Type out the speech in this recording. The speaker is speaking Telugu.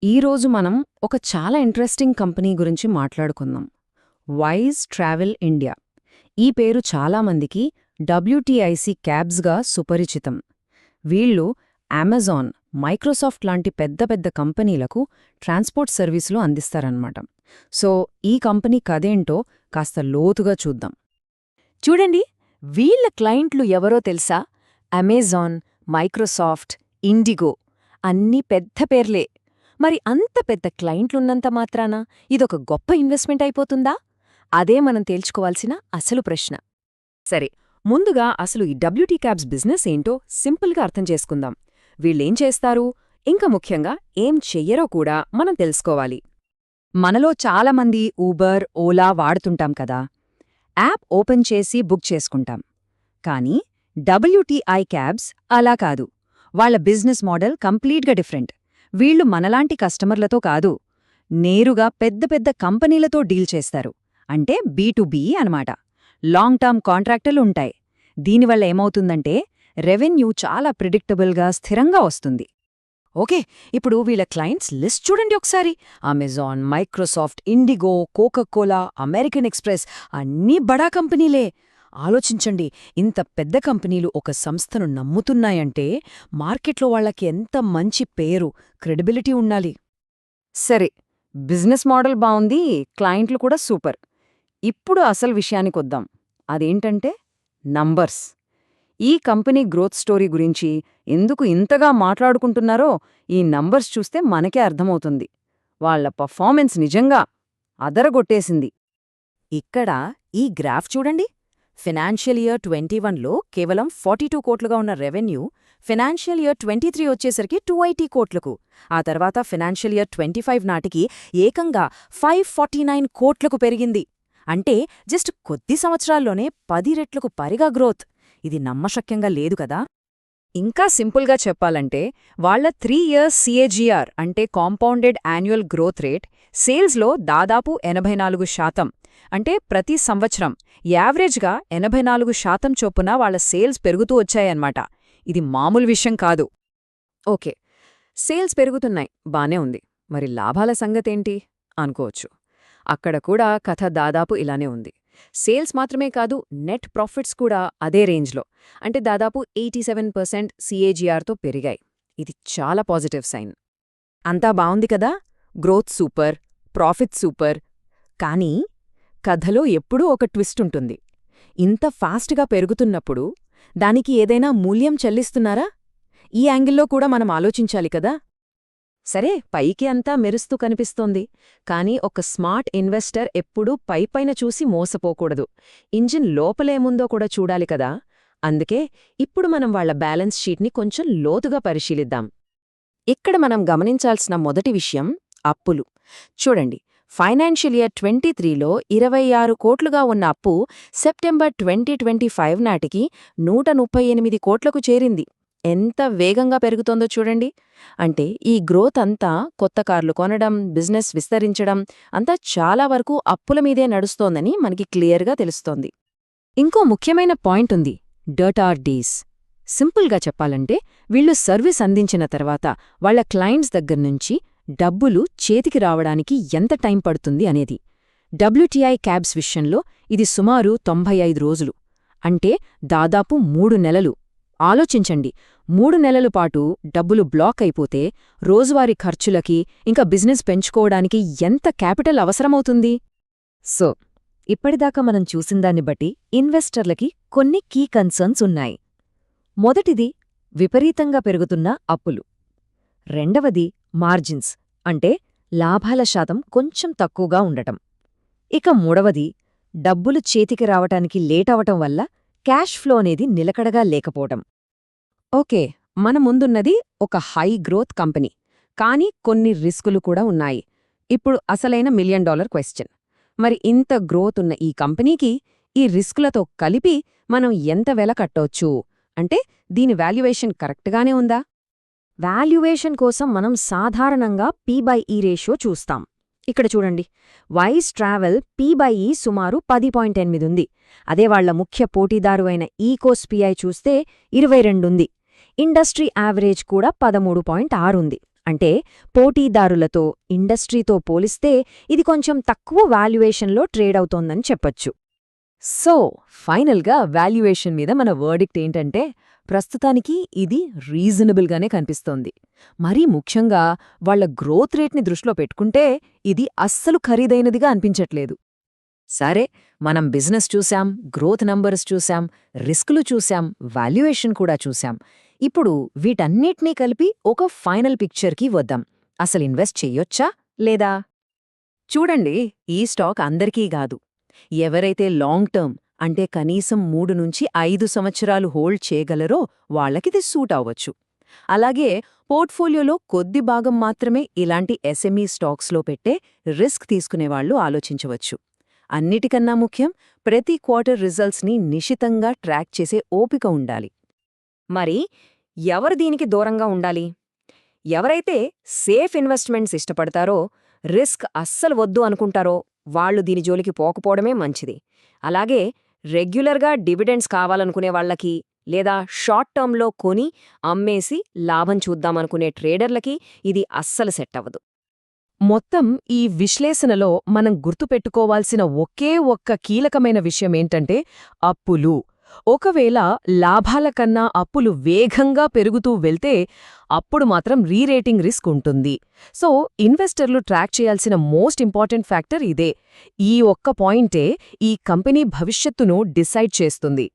ఈరోజు మనం ఒక చాలా ఇంట్రెస్టింగ్ కంపెనీ గురించి మాట్లాడుకుందాం. Wise travel India. ఈ పేరు చాలామందికి WTIC క్యాబ్స్గా సుపరిచితం. వీళ్ళు అమెజాన్, మైక్రోసాఫ్ట్ లాంటి పెద్ద పెద్ద కంపెనీలకు ట్రాన్స్పోర్ట్ సర్వీసులు అందిస్తారన్నమాట. సో ఈ కంపెనీ కథేంటో కాస్త లోతుగా చూద్దాం. చూడండి, వీళ్ళ క్లయింట్లు ఎవరో తెలుసా? అమెజాన్, మైక్రోసాఫ్ట్, ఇండిగో అన్నీ పెద్ద పేర్లే. మరి అంత పెద్ద క్లయింట్లున్నంత మాత్రాన ఇదొక గొప్ప ఇన్వెస్ట్మెంట్ అయిపోతుందా? అదే మనం తేల్చుకోవాల్సిన అసలు ప్రశ్న. సరే, ముందుగా అసలు ఈ WT క్యాబ్స్ బిజినెస్ ఏంటో సింపుల్గా అర్థం చేసుకుందాం. వీళ్ళేం చేస్తారు, ఇంకా ముఖ్యంగా ఏం చెయ్యరో కూడా మనం తెలుసుకోవాలి. మనలో చాలామంది ఊబర్, ఓలా వాడుతుంటాం కదా. యాప్ ఓపెన్ చేసి బుక్ చేసుకుంటాం. కానీ WTI క్యాబ్స్ అలా కాదు. వాళ్ల బిజినెస్ మోడల్ కంప్లీట్గా డిఫరెంట్. వీళ్లు మనలాంటి కస్టమర్లతో కాదు, నేరుగా పెద్ద పెద్ద కంపెనీలతో డీల్ చేస్తారు. అంటే B2B అనమాట. లాంగ్ టర్మ్ కాంట్రాక్టులు ఉంటాయి. దీనివల్ల ఏమవుతుందంటే రెవెన్యూ చాలా ప్రిడిక్టబుల్గా, స్థిరంగా వస్తుంది. ఓకే, ఇప్పుడు వీళ్ళ క్లయింట్స్ లిస్ట్ చూడండి ఒకసారి. Amazon, Microsoft, IndiGo, Coca Cola, American express అన్నీ బడా కంపెనీలే. ఆలోచించండి, ఇంత పెద్ద కంపెనీలు ఒక సంస్థను నమ్ముతున్నాయంటే మార్కెట్లో వాళ్లకి ఎంత మంచి పేరు, క్రెడిబిలిటీ ఉండాలి. సరే, బిజినెస్ మోడల్ బావుంది, క్లయింట్లు కూడా సూపర్. ఇప్పుడు అసలు విషయానికొద్దాం. అదేంటంటే నంబర్స్. ఈ కంపెనీ గ్రోత్ స్టోరీ గురించి ఎందుకు ఇంతగా మాట్లాడుకుంటున్నారో ఈ నంబర్స్ చూస్తే మనకే అర్థమవుతుంది. వాళ్ల పర్ఫార్మెన్స్ నిజంగా అదరగొట్టేసింది. ఇక్కడ ఈ గ్రాఫ్ చూడండి. ఫినాన్షియల్ ఇయర్ 21లో కేవలం 42 కోట్లుగా ఉన్న రెవెన్యూ ఫినాన్షియల్ ఇయర్ 23 వచ్చేసరికి 280 కోట్లకు, ఆ తర్వాత ఫినాన్షియల్ ఇయర్ 25 నాటికి ఏకంగా 549 కోట్లకు పెరిగింది. అంటే జస్ట్ కొద్ది సంవత్సరాల్లోనే 10 రెట్లకు పైగా గ్రోత్. ఇది నమ్మశక్యంగా లేదు కదా. ఇంకా సింపుల్గా చెప్పాలంటే వాళ్ల 3 ఇయర్స్ CAGR అంటే కాంపౌండెడ్ యాన్యువల్ గ్రోత్ రేట్ సేల్స్లో దాదాపు 84%. అంటే ప్రతి సంవత్సరం యావరేజ్గా 84% చొప్పున వాళ్ల సేల్స్ పెరుగుతూ వచ్చాయన్నమాట. ఇది మామూలు విషయం కాదు. ఓకే, సేల్స్ పెరుగుతున్నాయి, బానే ఉంది. మరి లాభాల సంగతేంటి అనుకోవచ్చు. అక్కడ కూడా కథ దాదాపు ఇలానే ఉంది. సేల్స్ మాత్రమే కాదు, నెట్ ప్రాఫిట్స్ కూడా అదే రేంజ్లో, అంటే దాదాపు 87% CAGRతో పెరిగాయి. ఇది చాలా పాజిటివ్ సైన్. అంతా బావుంది కదా, గ్రోత్ సూపర్, ప్రాఫిట్ సూపర్. కానీ కథలో ఎప్పుడూ ఒక ట్విస్ట్ ఉంటుంది. ఇంత ఫాస్ట్గా పెరుగుతున్నప్పుడు దానికి ఏదైనా మూల్యం చెల్లిస్తున్నారా? ఈ యాంగిల్లో కూడా మనం ఆలోచించాలి కదా. సరే, పైకి అంతా మెరుస్తూ కనిపిస్తోంది, కానీ ఒక స్మార్ట్ ఇన్వెస్టర్ ఎప్పుడూ పైపైన చూసి మోసపోకూడదు. ఇంజిన్ లోపలేముందో కూడా చూడాలి కదా. అందుకే ఇప్పుడు మనం వాళ్ల బ్యాలెన్స్ షీట్ని కొంచెం లోతుగా పరిశీలిద్దాం. ఇక్కడ మనం గమనించాల్సిన మొదటి విషయం అప్పులు. చూడండి, ఫైనాన్షియల్ ఇయర్ 23లో 26 కోట్లుగా ఉన్న అప్పు సెప్టెంబర్ 2025 నాటికి 138 కోట్లకు చేరింది. ఎంత వేగంగా పెరుగుతోందో చూడండి. అంటే ఈ గ్రోత్ అంతా కొత్త కార్లు కొనడం, బిజినెస్ విస్తరించడం అంతా చాలా వరకు అప్పుల మీదే నడుస్తోందని మనకి క్లియర్గా తెలుస్తోంది. ఇంకో ముఖ్యమైన పాయింట్ ఉంది, డర్టార్డీస్. సింపుల్గా చెప్పాలంటే వీళ్లు సర్వీస్ అందించిన తర్వాత వాళ్ల క్లయింట్స్ దగ్గర్నుంచి డబ్బులు చేతికి రావడానికి ఎంత టైం పడుతుంది అనేది. WTI క్యాబ్స్ విషయంలో ఇది సుమారు 95 రోజులు, అంటే దాదాపు 3 నెలలు. ఆలోచించండి, 3 నెలల పాటు డబ్బులు బ్లాక్ అయిపోతే రోజువారీ ఖర్చులకి, ఇంకా బిజినెస్ పెంచుకోవడానికి ఎంత క్యాపిటల్ అవసరమవుతుంది? సో ఇప్పటిదాకా మనం చూసిందాన్ని బట్టి ఇన్వెస్టర్లకి కొన్ని కీ కన్సర్న్స్ ఉన్నాయి. మొదటిది విపరీతంగా పెరుగుతున్న అప్పులు. రెండవది మార్జిన్స్, అంటే లాభాల శాతం కొంచెం తక్కువగా ఉండటం. ఇక మూడవది డబ్బులు చేతికి రావటానికి లేటవటం వల్ల క్యాష్ ఫ్లో అనేది నిలకడగా లేకపోవటం. ఓకే, మన ముందున్నది ఒక హై గ్రోత్ కంపెనీ, కానీ కొన్ని రిస్కులు కూడా ఉన్నాయి. ఇప్పుడు అసలైన $1 మిలియన్ క్వశ్చన్. మరి ఇంత గ్రోత్ ఉన్న ఈ కంపెనీకి ఈ రిస్కులతో కలిపి మనం ఎంత వెల కట్టొచ్చు? అంటే దీని వాల్యుయేషన్ కరెక్ట్గానే ఉందా? వాల్యుయేషన్ కోసం మనం సాధారణంగా P/E రేషియో చూస్తాం. ఇక్కడ చూడండి, వైజ్ ట్రావెల్ P/E సుమారు 10.8 ఉంది. అదే వాళ్ల ముఖ్య పోటీదారు అయిన ఈకోస్పిఐ చూస్తే 22 ఉంది. ఇండస్ట్రీ యావరేజ్ కూడా 13.6 ఉంది. అంటే పోటీదారులతో ఇండస్ట్రీతో పోలిస్తే ఇది కొంచెం తక్కువ వాల్యుయేషన్లో ట్రేడ్ అవుతోందని చెప్పొచ్చు. సో ఫైనల్గా వాల్యుయేషన్ మీద మన వర్డిక్ట్ ఏంటంటే ప్రస్తుతానికి ఇది రీజనబుల్గానే కనిపిస్తోంది. మరీ ముఖ్యంగా వాళ్ల గ్రోత్ రేట్ని దృష్టిలో పెట్టుకుంటే ఇది అస్సలు ఖరీదైనదిగా అనిపించట్లేదు. సరే, మనం బిజినెస్ చూశాం, గ్రోత్ నంబర్స్ చూశాం, రిస్కులు చూశాం, వాల్యుయేషన్ కూడా చూశాం. ఇప్పుడు వీటన్నిటినీ కలిపి ఒక ఫైనల్ పిక్చర్కి వద్దాం. అసలు ఇన్వెస్ట్ చెయ్యొచ్చా లేదా? చూడండి, ఈ స్టాక్ అందరికీ కాదు. ఎవరైతే లాంగ్ టర్మ్ అంటే కనీసం 3 నుంచి 5 సంవత్సరాలు హోల్డ్ చేయగలరో వాళ్లకిది సూట్ అవ్వచ్చు. అలాగే పోర్ట్ఫోలియోలో కొద్ది భాగం మాత్రమే ఇలాంటి ఎస్ఎంఈ స్టాక్స్లో పెట్టే రిస్క్ తీసుకునేవాళ్లు ఆలోచించవచ్చు. అన్నిటికన్నా ముఖ్యం, ప్రతి క్వార్టర్ రిజల్ట్స్ని నిశితంగా ట్రాక్ చేసే ఓపిక ఉండాలి. మరి ఎవరు దీనికి దూరంగా ఉండాలి? ఎవరైతే సేఫ్ ఇన్వెస్ట్మెంట్స్ ఇష్టపడతారో, రిస్క్ అస్సలు వద్దు అనుకుంటారో వాళ్లు దీని జోలికి పోకపోవడమే మంచిది. అలాగే రెగ్యులర్గా డివిడెండ్స్ కావాలనుకునే వాళ్లకి, లేదా షార్ట్ టర్మ్లో కొని అమ్మేసి లాభం చూద్దామనుకునే ట్రేడర్లకి ఇది అస్సలు సెట్ అవ్వదు. మొత్తం ఈ విశ్లేషణలో మనం గుర్తుపెట్టుకోవాల్సిన ఒకే ఒక్క కీలకమైన విషయమేంటంటే అప్పులు. ఒకవేళ లాభాల కన్నా అప్పులు వేగంగా పెరుగుతూ వెళ్తే అప్పుడు మాత్రం రీరేటింగ్ రిస్క్ ఉంటుంది. సో ఇన్వెస్టర్లు ట్రాక్ చేయాల్సిన మోస్ట్ ఇంపార్టెంట్ ఫ్యాక్టర్ ఇదే. ఈ ఒక్క పాయింటే ఈ కంపెనీ భవిష్యత్తును డిసైడ్ చేస్తుంది.